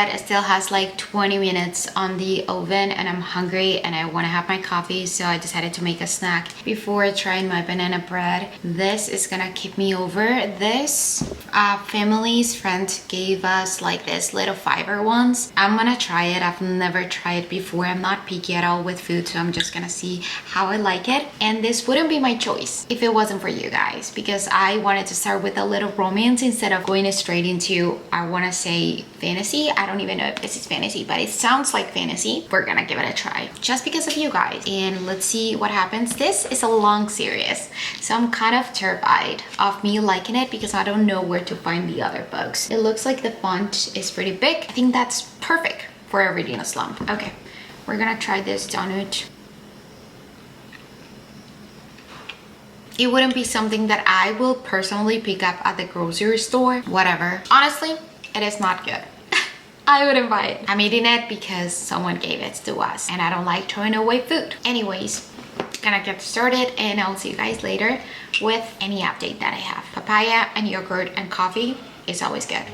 bread still has like 20 minutes on the oven and I'm hungry and I want to have my coffee, so I decided to make a snack before trying my banana bread. This is gonna keep me over. This family's friend gave us like this little fiber ones. I'm gonna try it. I've never tried it before. I'm not picky at all with food, so I'm just gonna see how I like it. And this wouldn't be my choice if it wasn't for you guys, because I wanted to start with a little romance instead of going straight into, I want to say, fantasy. I don't even know if this is fantasy, but it sounds like fantasy. We're gonna give it a try just because of you guys, and let's see what happens. This is a long series, so I'm kind of terrified of me liking it because I don't know where to find the other books. It looks like the font is pretty big. I think that's perfect for a reading slump. Okay, we're gonna try this donut. It wouldn't be something that I will personally pick up at the grocery store. Whatever. Honestly, it is not good. I wouldn't buy it. I'm eating it because someone gave it to us and I don't like throwing away food. Anyways, gonna get started and I'll see you guys later with any update that I have. Papaya and yogurt and coffee is always good.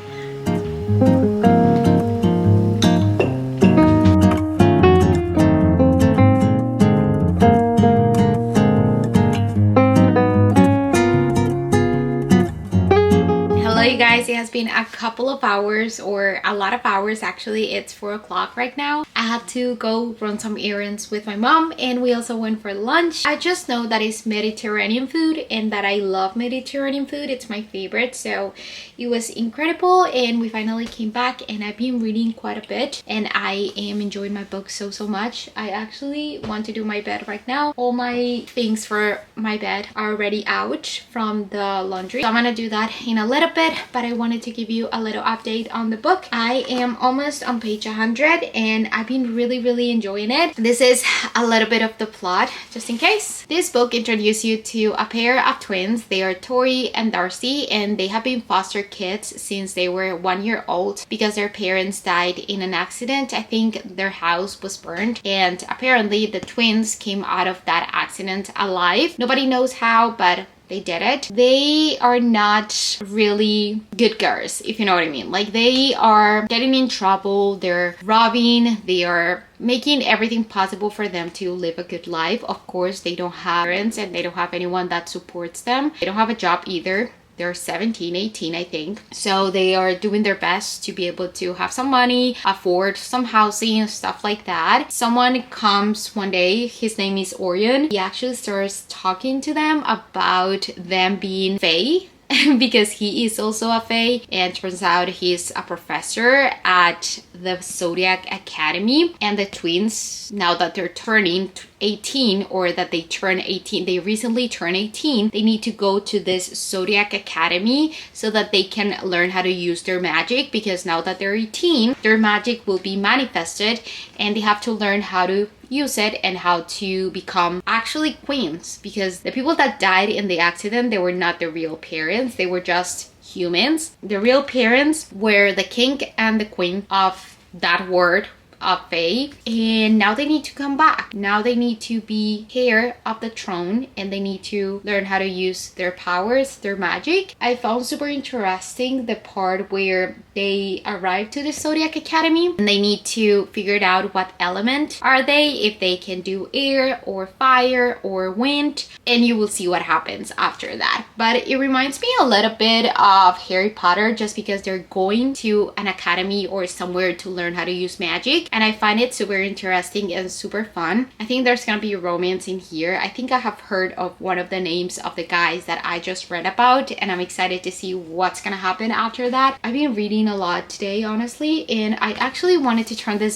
Guys, it has been a couple of hours, or a lot of hours actually. It's 4 o'clock right now. I had to go run some errands with my mom and we also went for lunch. I just know that it's Mediterranean food and that I love Mediterranean food. It's my favorite, so it was incredible. And we finally came back and I've been reading quite a bit and I am enjoying my book so much. I actually want to do my bed right now. All my things for my bed are already out from the laundry, so I'm gonna do that in a little bit. But I wanted to give you a little update on the book. I am almost on page 100 and I've been really enjoying it. This is a little bit of the plot, just in case. This book introduces you to a pair of twins. They are Tori and Darcy, and they have been foster kids since they were 1 year old because their parents died in an accident. I think their house was burned, and apparently the twins came out of that accident alive. Nobody knows how, but they did it. They are not really good girls, if you know what I mean. Like, they are getting in trouble, they're robbing, they are making everything possible for them to live a good life. Of course, they don't have parents and they don't have anyone that supports them. They don't have a job either. They're 17, 18, I think. So they are doing their best to be able to have some money, afford some housing, stuff like that. Someone comes one day, his name is Orion. He actually starts talking to them about them being fae. Because he is also a fae, and turns out he's a professor at the Zodiac Academy. And the twins, now that they're turning 18, or that they turn 18, they recently turned 18, they need to go to this Zodiac Academy so that they can learn how to use their magic, because now that they're 18, their magic will be manifested and they have to learn how to use it and how to become actually queens, because the people that died in the accident, they were not the real parents, they were just humans. The real parents were the king and the queen of that world of fae, and now they need to come back. Now they need to be heir of the throne and they need to learn how to use their powers, their magic. I found super interesting the part where they arrive to the Zodiac Academy and they need to figure it out what element are they, if they can do air or fire or wind, and you will see what happens after that. But it reminds me a little bit of Harry Potter, just because they're going to an academy or somewhere to learn how to use magic. And I find it super interesting and super fun. I think there's gonna be romance in here. I think I have heard of one of the names of the guys that I just read about, and I'm excited to see what's gonna happen after that. I've been reading a lot today, honestly, and I actually wanted to turn this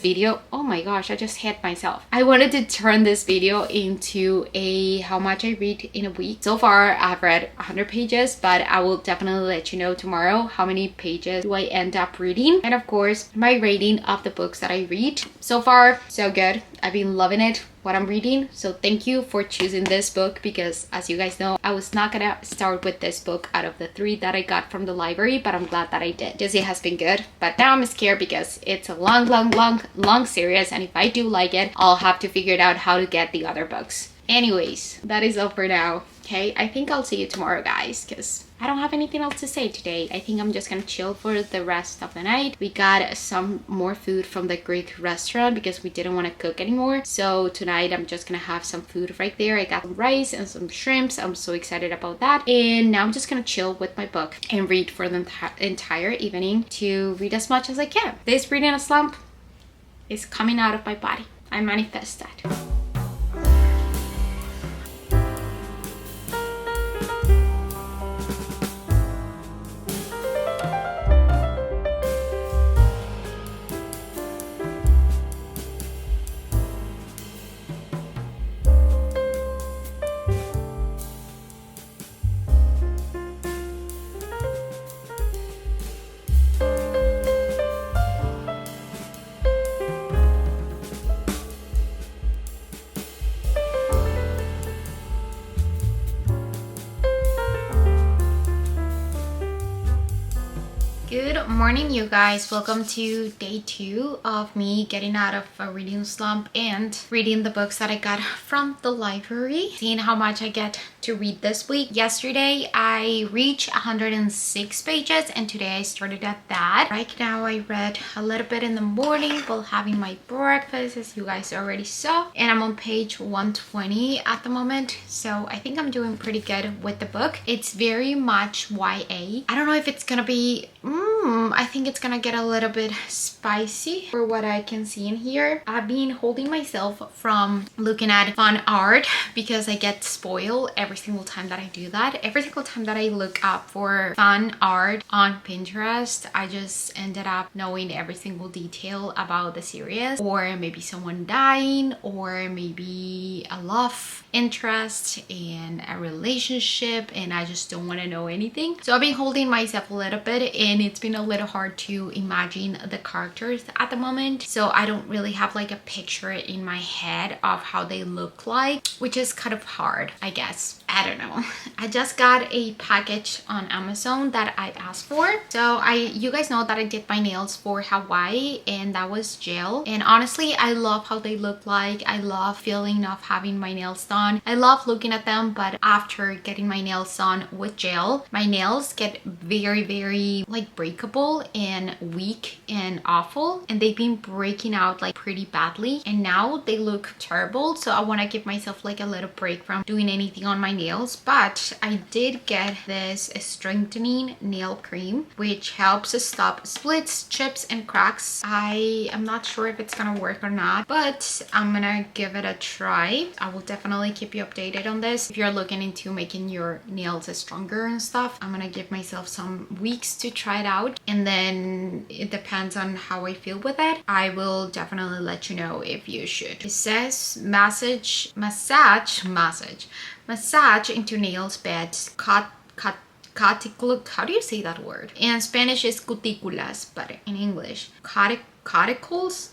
video, oh my gosh, I just hit myself. I wanted to turn this video into a how much I read in a week. So far I've read 100 pages, but I will definitely let you know tomorrow how many pages do I end up reading, and of course my rating of the books that I read. So far so good. I've been loving it, what I'm reading. So thank you for choosing this book, because as you guys know, I was not gonna start with this book out of the 3 that I got from the library, but I'm glad that I did. Just, it has been good, but now I'm scared because it's a long series, and if I do like it, I'll have to figure it out how to get the other books. Anyways, that is all for now. Okay, I think I'll see you tomorrow, guys, because I don't have anything else to say today. I think I'm just gonna chill for the rest of the night. We got some more food from the Greek restaurant because we didn't want to cook anymore. So tonight I'm just gonna have some food right there. I got some rice and some shrimps. I'm so excited about that. And now I'm just gonna chill with my book and read for the entire evening, to read as much as I can. This reading a slump is coming out of my body. I manifest that. Good morning, you guys. Welcome to day 2 of me getting out of a reading slump and reading the books that I got from the library, seeing how much I get to read this week. Yesterday I reached 106 pages and today I started at that. Right now I read a little bit in the morning while having my breakfast, as you guys already saw, and I'm on page 120 at the moment, so I think I'm doing pretty good with the book. It's very much YA. I don't know if it's gonna be I think it's gonna get a little bit spicy for what I can see in here. I've been holding myself from looking at fun art because I get spoiled every single time that I do that. Every single time that I look up for fun art on Pinterest, I just ended up knowing every single detail about the series, or maybe someone dying, or maybe a love interest in a relationship, and I just don't want to know anything. So I've been holding myself a little bit, and it's been a little hard to imagine the characters at the moment, so I don't really have like a picture in my head of how they look like, which is kind of hard, I guess. I don't know. I just got a package on Amazon that I asked for. So you guys know that I did my nails for Hawaii, and that was gel, and honestly I love how they look like. I love feeling of having my nails done. I love looking at them, but after getting my nails done with gel, my nails get very like breakable and weak and awful, and they've been breaking out like pretty badly, and now they look terrible. So I want to give myself like a little break from doing anything on my nails. But I did get this strengthening nail cream which helps stop splits, chips, and cracks. I am not sure if it's gonna work or not, but I'm gonna give it a try. I will definitely keep you updated on this. If you're looking into making your nails stronger and stuff, I'm gonna give myself some weeks to try it out, and then it depends on how I feel with it. I will definitely let you know if you should. It says massage into nails beds, how do you say that word? In Spanish is cuticulas, but in English cuticles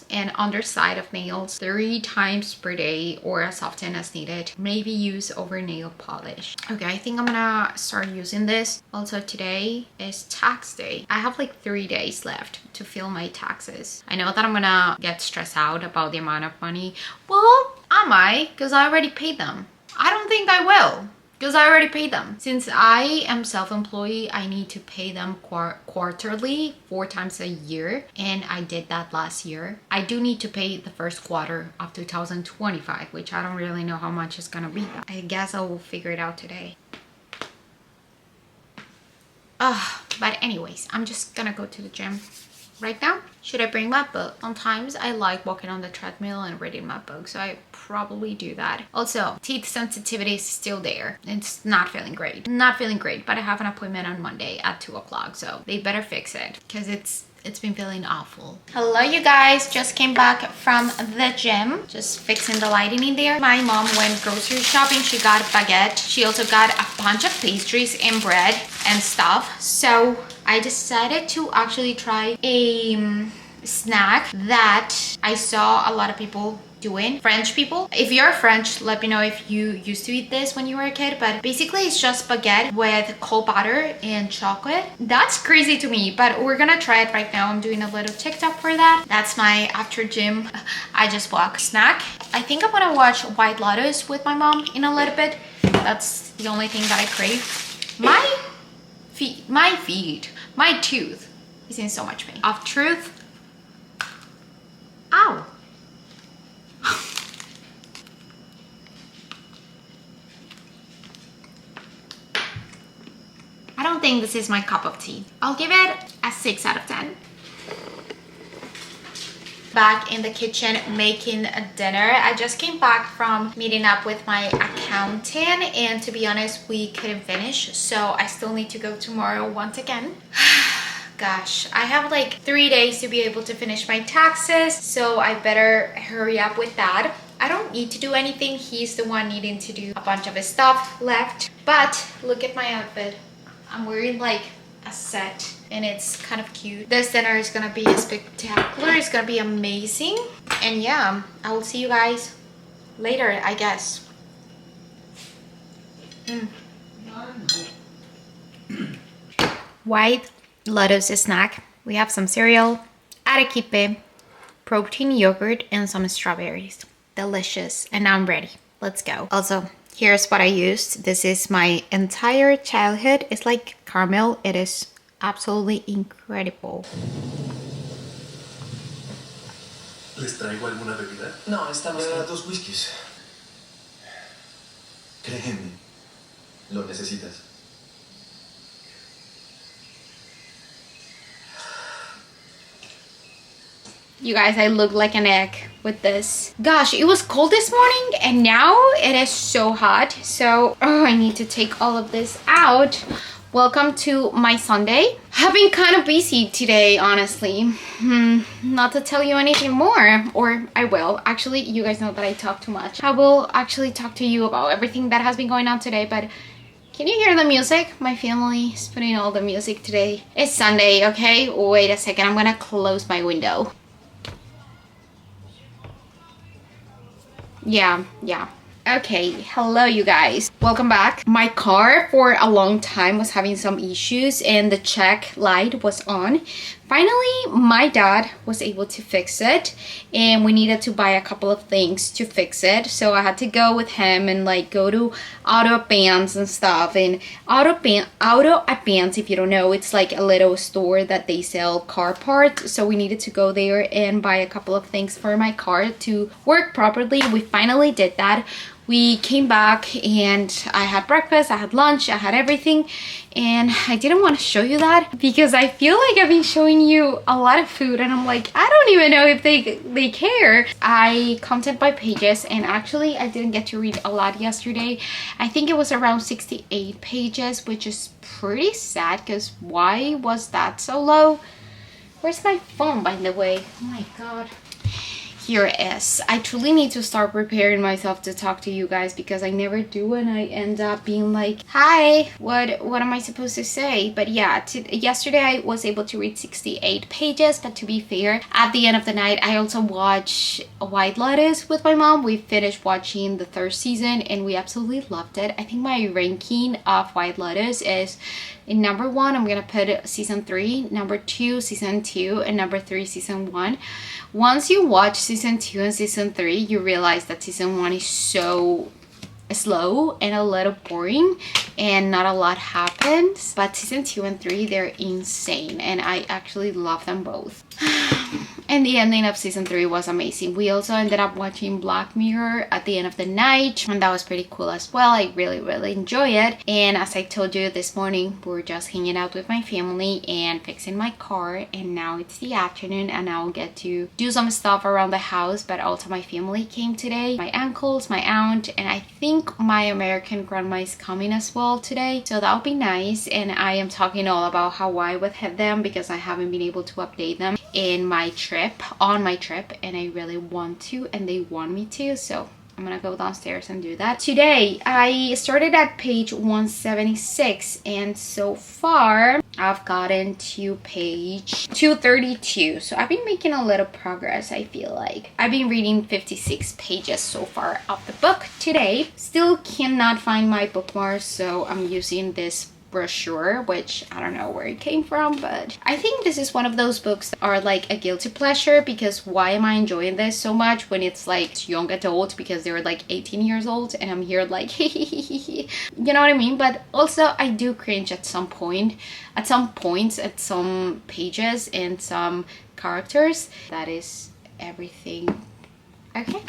and underside of nails 3 times per day or as often as needed. Maybe use over nail polish. Okay, I think I'm gonna start using this. Also, today is tax day. I have like 3 days left to fill my taxes. I know that I'm gonna get stressed out about the amount of money. Well, am I? Because I already paid them. I don't think I will, because I already paid them. Since I am self-employed, I need to pay them quarterly, 4 times a year, and I did that last year. I do need to pay the first quarter of 2025, which I don't really know how much it's gonna be. I guess I will figure it out today. But anyways, I'm just gonna go to the gym right now. Should I bring my book? Sometimes I like walking on the treadmill and reading my book, so I probably do that. Also, teeth sensitivity is still there. It's not feeling great. But I have an appointment on Monday at 2 o'clock, so they better fix it because it's been feeling awful. Hello, you guys. Just came back from the gym. Just fixing the lighting in there. My mom went grocery shopping. She got a baguette. She also got a bunch of pastries and bread and stuff. So I decided to actually try a snack that I saw a lot of people doing. French people, if you're French, let me know if you used to eat this when you were a kid, but basically it's just spaghetti with cold butter and chocolate. That's crazy to me, but we're gonna try it right now. I'm doing a little TikTok for that. That's my after gym I just walk snack. I think I'm gonna watch White Lotus with my mom in a little bit. That's the only thing that I crave. My tooth is in so much pain. Of truth. Ow. I don't think this is my cup of tea. I'll give it a 6 out of 10. Back in the kitchen making a dinner. I just came back from meeting up with my accountant, and to be honest, we couldn't finish, so I still need to go tomorrow once again. Gosh, I have like 3 days to be able to finish my taxes, so I better hurry up with that. I don't need to do anything. He's the one needing to do a bunch of his stuff left. But look at my outfit. I'm wearing like a set and it's kind of cute. This dinner is gonna be spectacular. It's gonna be amazing. And yeah, I will see you guys later, I guess. White Lotus snack. We have some cereal, arequipe, protein yogurt, and some strawberries. Delicious. And now I'm ready. Let's go. Also, here's what I used. This is my entire childhood. It's like caramel. It is absolutely incredible. ¿Les traigo alguna bebida? No, estamos... 2 whiskies. Créeme, lo necesitas. You guys, I look like an egg with this. Gosh, it was cold this morning and now it is so hot. So, I need to take all of this out. Welcome to my Sunday. I've been kind of busy today, honestly. Not to tell you anything more, or I will. Actually, you guys know that I talk too much. I will actually talk to you about everything that has been going on today, but can you hear the music? My family is putting all the music today. It's Sunday, okay? Wait a second, I'm gonna close my window. Yeah. Okay, hello you guys. Welcome back. My car for a long time was having some issues and the check light was on. Finally, my dad was able to fix it and we needed to buy a couple of things to fix it. So I had to go with him and like go to Auto Advance and stuff. And Auto Advance, if you don't know, it's like a little store that they sell car parts. So we needed to go there and buy a couple of things for my car to work properly. We finally did that. We came back and I had breakfast, I had lunch, I had everything, and I didn't want to show you that because I feel like I've been showing you a lot of food and I'm like, I don't even know if they care. I content by pages and actually I didn't get to read a lot yesterday. I think it was around 68 pages, which is pretty sad because why was that so low? Where's my phone, by the way? Oh my god. Here it is. I truly need to start preparing myself to talk to you guys because I never do and I end up being like, hi, what am I supposed to say? But yeah, yesterday I was able to read 68 pages, but to be fair, at the end of the night I also watched White Lotus with my mom. We finished watching the 3rd season and we absolutely loved it. I think my ranking of White Lotus is in number 1, I'm gonna put season 3, number 2, season 2, and number 3, season 1. Once you watch season 2 and season 3, you realize that season 1 is so slow and a little boring and not a lot happens. But season 2 and 3, they're insane and I actually love them both. And the ending of season 3 was amazing. We also ended up watching Black Mirror at the end of the night and that was pretty cool as well. I really enjoy it. And as I told you this morning, we were just hanging out with my family and fixing my car, and now it's the afternoon and I'll get to do some stuff around the house. But also my family came today, my uncles, my aunt, and I think my American grandma is coming as well today, so that'll be nice. And I am talking all about Hawaii with them because I haven't been able to update them on my trip, and I really want to and they want me to, so I'm gonna go downstairs and do that. Today, I started at page 176, and so far, I've gotten to page 232. So I've been making a little progress, I feel like. I've been reading 56 pages so far of the book today. Still cannot find my bookmarks, so I'm using this brochure, which I don't know where it came from, but I think this is one of those books that are like a guilty pleasure, because why am I enjoying this so much when it's like young adult, because they're like 18 years old and I'm here like you know what I mean? But also I do cringe at some point, at some points, at some pages and some characters. That is everything. Okay.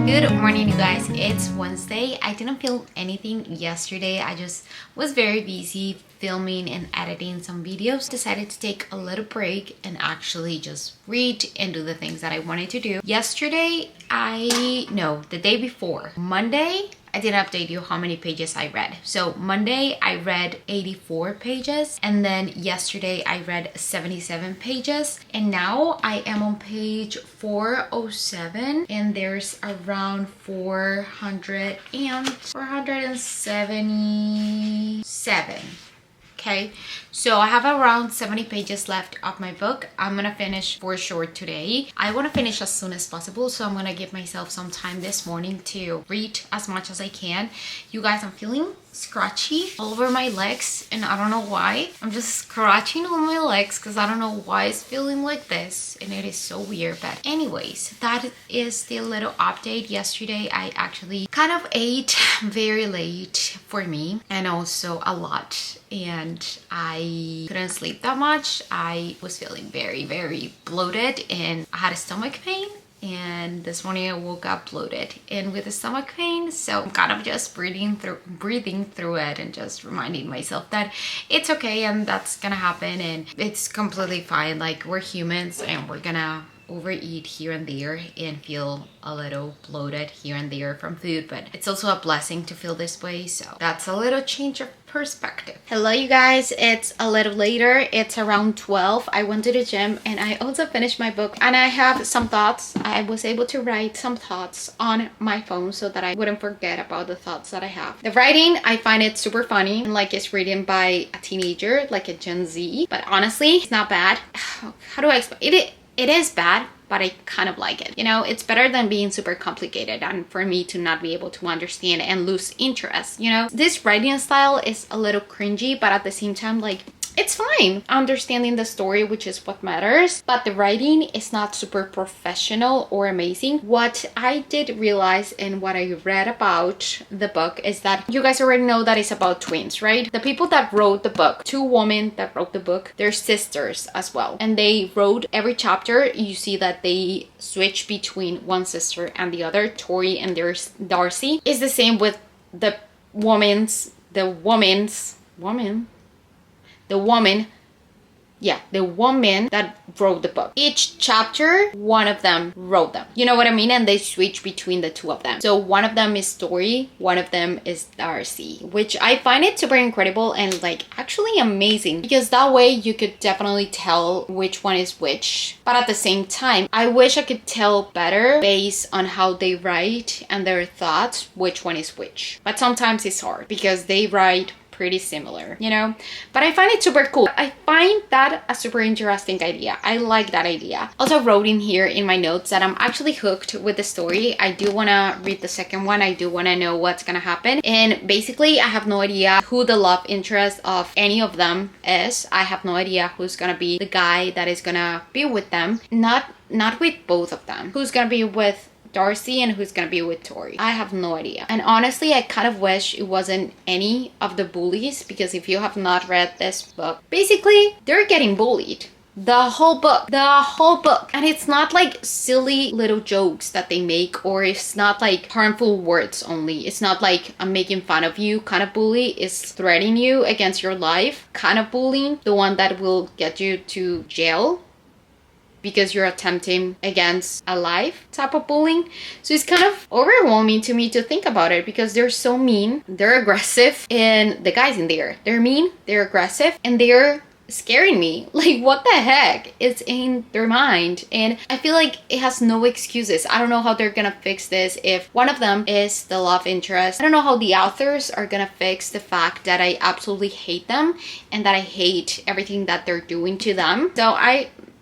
Good morning, you guys. It's Wednesday. I didn't film anything yesterday. I just was very busy filming and editing some videos. Decided to take a little break and actually just read and do the things that I wanted to do. Yesterday, the day before, Monday, I didn't update you how many pages I read. So Monday I read 84 pages, and then yesterday I read 77 pages, and now I am on page 407, and there's around 477. Okay, so I have around 70 pages left of my book. I'm gonna finish for sure today. I want to finish as soon as possible, so I'm gonna give myself some time this morning to read as much as I can. You guys, I'm feeling scratchy all over my legs, and I don't know why. I'm just scratching on my legs because I don't know why it's feeling like this, and it is so weird. But anyways, that is the little update. Yesterday I actually kind of ate very late for me, and also a lot, and I couldn't sleep that much. I was feeling very, very bloated, and I had a stomach pain. And this morning I woke up bloated and with a stomach pain, so I'm kind of just breathing through it and just reminding myself that it's okay and that's gonna happen and it's completely fine. Like, we're humans and we're gonna overeat here and there and feel a little bloated here and there from food, but it's also a blessing to feel this way, so that's a little change of perspective. Hello, you guys. It's a little later. It's around 12. I went to the gym and I also finished my book, and I have some thoughts. I was able to write some thoughts on my phone so that I wouldn't forget about the thoughts that I have. The writing, I find it super funny, and like it's written by a teenager, like a Gen Z, but honestly it's not bad. How do I explain it? It is bad, but I kind of like it. You know, it's better than being super complicated and for me to not be able to understand and lose interest, you know? This writing style is a little cringy, but at the same time, like, it's fine understanding the story, which is what matters, but the writing is not super professional or amazing. What I did realize and what I read about the book is that you guys already know that it's about twins, right? The people that wrote the book, two women that wrote the book, they're sisters as well, and they wrote every chapter. You see that they switch between one sister and the other. Tori and there's Darcy. Is the same with the woman yeah, the woman that wrote the book. Each chapter, one of them wrote them. You know what I mean? And they switch between the two of them. So one of them is Story, one of them is Darcy, which I find it super incredible and like actually amazing, because that way you could definitely tell which one is which. But at the same time, I wish I could tell better based on how they write and their thoughts which one is which. But sometimes it's hard because they write pretty similar, you know. But I find it super cool. I find that a super interesting idea. I like that idea. Also wrote in here in my notes that I'm actually hooked with the story. I do want to read the second one. I do want to know what's gonna happen. And basically I have no idea who the love interest of any of them is. I have no idea who's gonna be the guy that is gonna be with them. Not with both of them. Who's gonna be with Darcy and who's gonna be with Tori. I have no idea. And honestly, I kind of wish it wasn't any of the bullies, because if you have not read this book, basically they're getting bullied. The whole book. And it's not like silly little jokes that they make, or it's not like harmful words only. It's not like I'm making fun of you kind of bully. It's threatening you against your life kind of bullying. The one that will get you to jail because you're attempting against a life type of bullying. So it's kind of overwhelming to me to think about it, because they're so mean, they're aggressive, and the guys in there, they're mean, they're aggressive, and they're scaring me. Like, what the heck is in their mind? And I feel like it has no excuses. I don't know how they're gonna fix this if one of them is the love interest. I don't know how the authors are gonna fix the fact that I absolutely hate them and that I hate everything that they're doing to them. So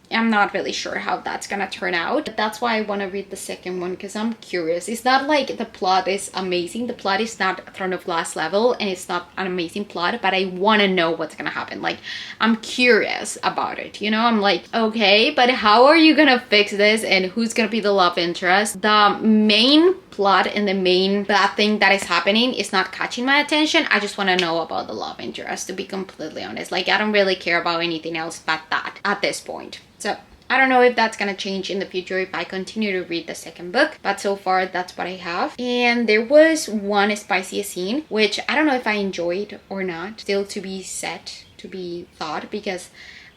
I'm not really sure how that's gonna turn out. But that's why I want to read the second one, because I'm curious. It's not like the plot is amazing. The plot is not Throne of Glass level, and it's not an amazing plot, but I want to know what's gonna happen. Like, I'm curious about it, you know? I'm like, okay, but how are you gonna fix this, and who's gonna be the love interest? The main plot and the main bad thing that is happening is not catching my attention. I just want to know about the love interest, to be completely honest. Like, I don't really care about anything else but that at this point. So I don't know if that's gonna change in the future if I continue to read the second book, but so far that's what I have. And there was one spicy scene, which I don't know if I enjoyed or not. Still to be said, to be thought, because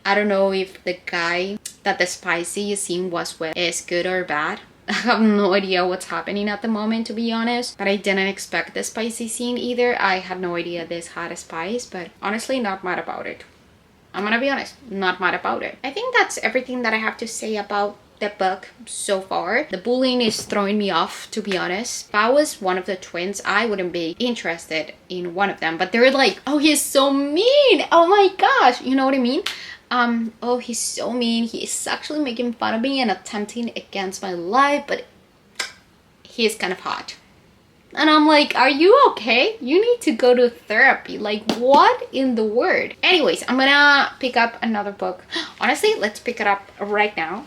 I don't know if the guy that the spicy scene was with is good or bad. I have no idea what's happening at the moment, to be honest, but I didn't expect the spicy scene either. I had no idea this had a spice, but honestly not mad about it. I'm gonna be honest, not mad about it. I think that's everything that I have to say about the book so far. The bullying is throwing me off, to be honest. If I was one of the twins, I wouldn't be interested in one of them, but they're like, oh, he's so mean, oh my gosh, you know what I mean? Oh, he's so mean, he's actually making fun of me and attempting against my life, but he's kind of hot. And I'm like, are you okay? You need to go to therapy. Like, what in the world? Anyways, I'm gonna pick up another book. Honestly, let's pick it up right now.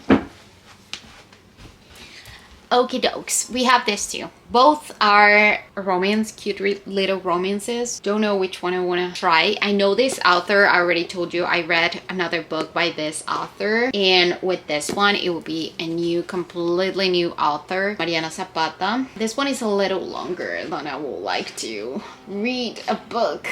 Okie dokes, we have this too. Both are romance, cute little romances. Don't know which one I want to try. I know this author. I already told you I read another book by this author, and with this one it will be a completely new author, Mariana Zapata. This one is a little longer than I would like to read a book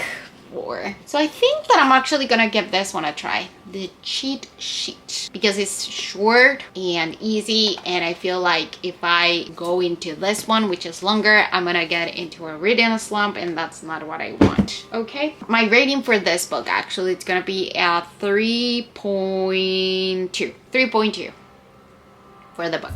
for. So I think that I'm actually gonna give this one a try, the cheat sheet, because it's short and easy, and I feel like if I go into this one, which is longer, I'm gonna get into a reading slump, and that's not what I want. Okay, my rating for this book, actually, it's gonna be a 3.2 for the book.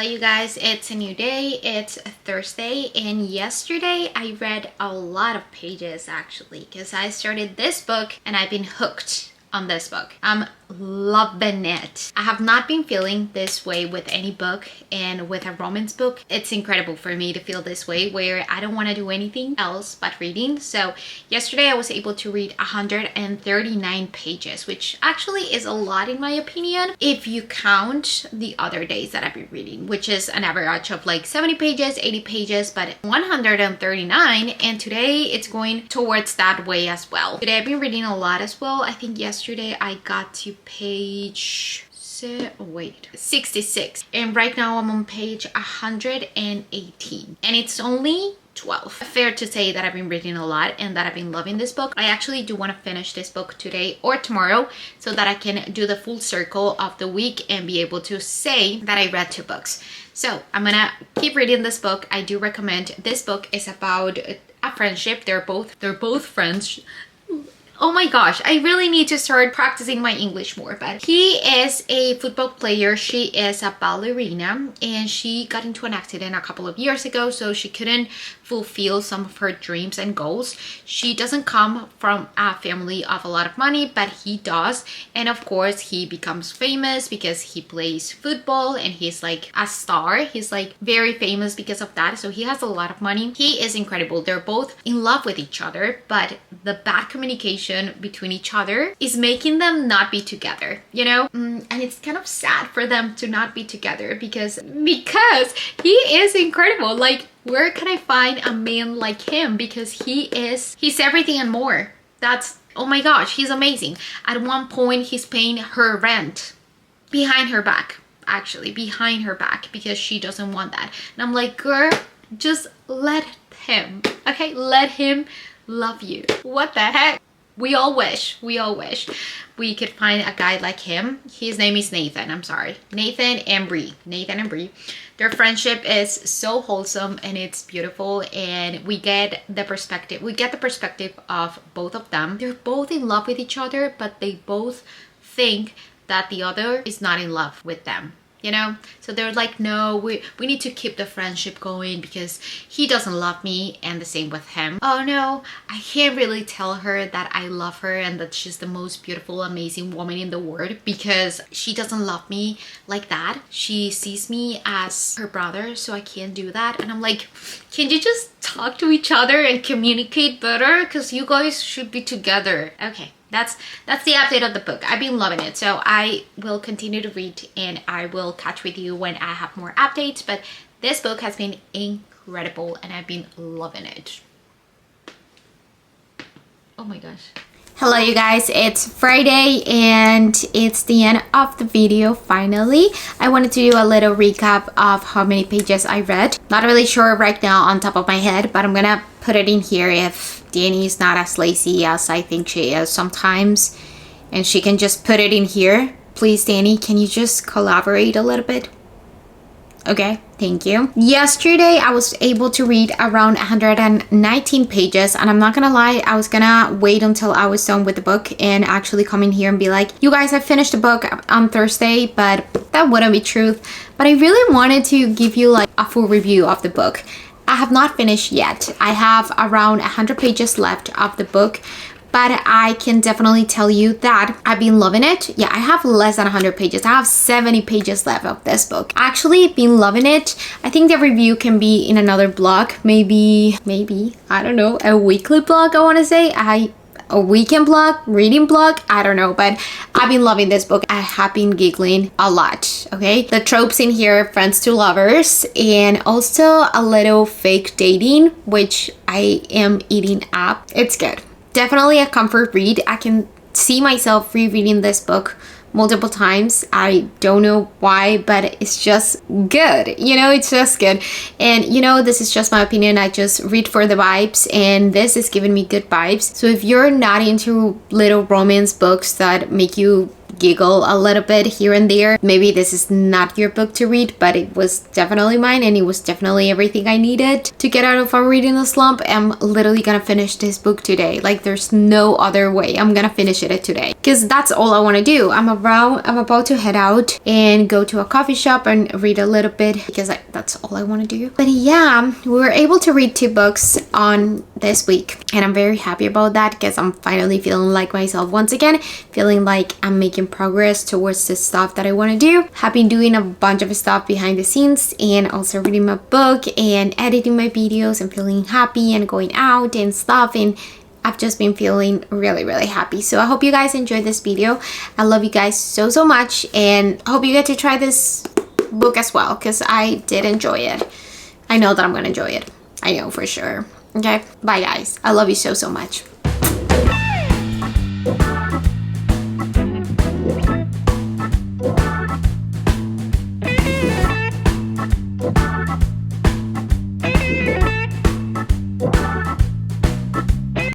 You guys, it's a new day. It's a Thursday, and yesterday I read a lot of pages actually, because I started this book and I've been hooked on this book. I'm loving it. I have not been feeling this way with any book, and with a romance book, it's incredible for me to feel this way where I don't want to do anything else but reading. So yesterday I was able to read 139 pages, which actually is a lot in my opinion if you count the other days that I've been reading, which is an average of like 70 pages, 80 pages, but 139, and today it's going towards that way as well. Today I've been reading a lot as well. I think yesterday I got to page 66, and right now I'm on page 118, and it's only 12. Fair to say that I've been reading a lot and that I've been loving this book. I actually do want to finish this book today or tomorrow so that I can do the full circle of the week and be able to say that I read 2 books. So I'm gonna keep reading this book. I do recommend. This book is about a friendship. They're both friends. Oh my gosh, I really need to start practicing my English more. But he is a football player. She is a ballerina, and she got into an accident a couple of years ago, so she couldn't fulfill some of her dreams and goals. She doesn't come from a family of a lot of money, but he does. And of course, he becomes famous because he plays football and he's like a star. He's like very famous because of that. So he has a lot of money. He is incredible. They're both in love with each other, but the bad communication between each other is making them not be together, you know? And it's kind of sad for them to not be together because he is incredible. Like, where can I find a man like him? Because he's everything and more. That's, oh my gosh, he's amazing. At one point he's paying her rent behind her back, actually behind her back, because she doesn't want that. And I'm like, girl, just let him, okay? Let him love you. What the heck? We all wish we could find a guy like him. His name is Nathan. I'm sorry. Nathan and Bree. Their friendship is so wholesome and it's beautiful, and we get the perspective of both of them. They're both in love with each other, but they both think that the other is not in love with them. You know, so they're like, no, we need to keep the friendship going because he doesn't love me, and the same with him. Oh no, I can't really tell her that I love her and that she's the most beautiful, amazing woman in the world because she doesn't love me like that. She sees me as her brother, so I can't do that. And I'm like, can you just talk to each other and communicate better? Because you guys should be together. Okay. That's the update of the book. I've been loving it, so I will continue to read and I will catch with you when I have more updates. But this book has been incredible and I've been loving it. Oh my gosh. Hello you guys, it's Friday and it's the end of the video finally. I wanted to do a little recap of how many pages I read. Not really sure right now on top of my head, but I'm gonna put it in here if Dani is not as lazy as I think she is sometimes, and she can just put it in here. Please, Dani, can you just collaborate a little bit? Okay, thank you. Yesterday I was able to read around 119 pages, and I'm not gonna lie, I was gonna wait until I was done with the book and actually come in here and be like, you guys, I finished the book on Thursday, but that wouldn't be truth. But I really wanted to give you like a full review of the book. I have not finished yet. I have around 100 pages left of the book, but I can definitely tell you that I've been loving it. Yeah, I have less than 100 pages. I have 70 pages left of this book. Actually, been loving it. I think the review can be in another blog. Maybe, I don't know, a weekly blog, I want to say. A weekend blog, reading blog, I don't know, but I've been loving this book. I have been giggling a lot, okay? The tropes in here, friends to lovers, and also a little fake dating, which I am eating up. It's good. Definitely a comfort read. I can see myself rereading this book multiple times. I don't know why, but it's just good. You know, it's just good. And you know, this is just my opinion. I just read for the vibes, and this is giving me good vibes. So if you're not into little romance books that make you giggle a little bit here and there, maybe this is not your book to read, but it was definitely mine, and it was definitely everything I needed to get out of a reading slump. I'm literally gonna finish this book today. Like, there's no other way. I'm gonna finish it today because that's all I want to do. I'm about to head out and go to a coffee shop and read a little bit because that's all I want to do. But yeah, we were able to read 2 books on this week, and I'm very happy about that because I'm finally feeling like myself once again, feeling like I'm making making progress towards the stuff that I want to do. Have been doing a bunch of stuff behind the scenes and also reading my book and editing my videos and feeling happy and going out and stuff, and I've just been feeling really happy. So I hope you guys enjoyed this video. I love you guys so much, and I hope you get to try this book as well, because I did enjoy it. I know that I'm gonna enjoy it. I know for sure. Okay, bye guys. I love you so much.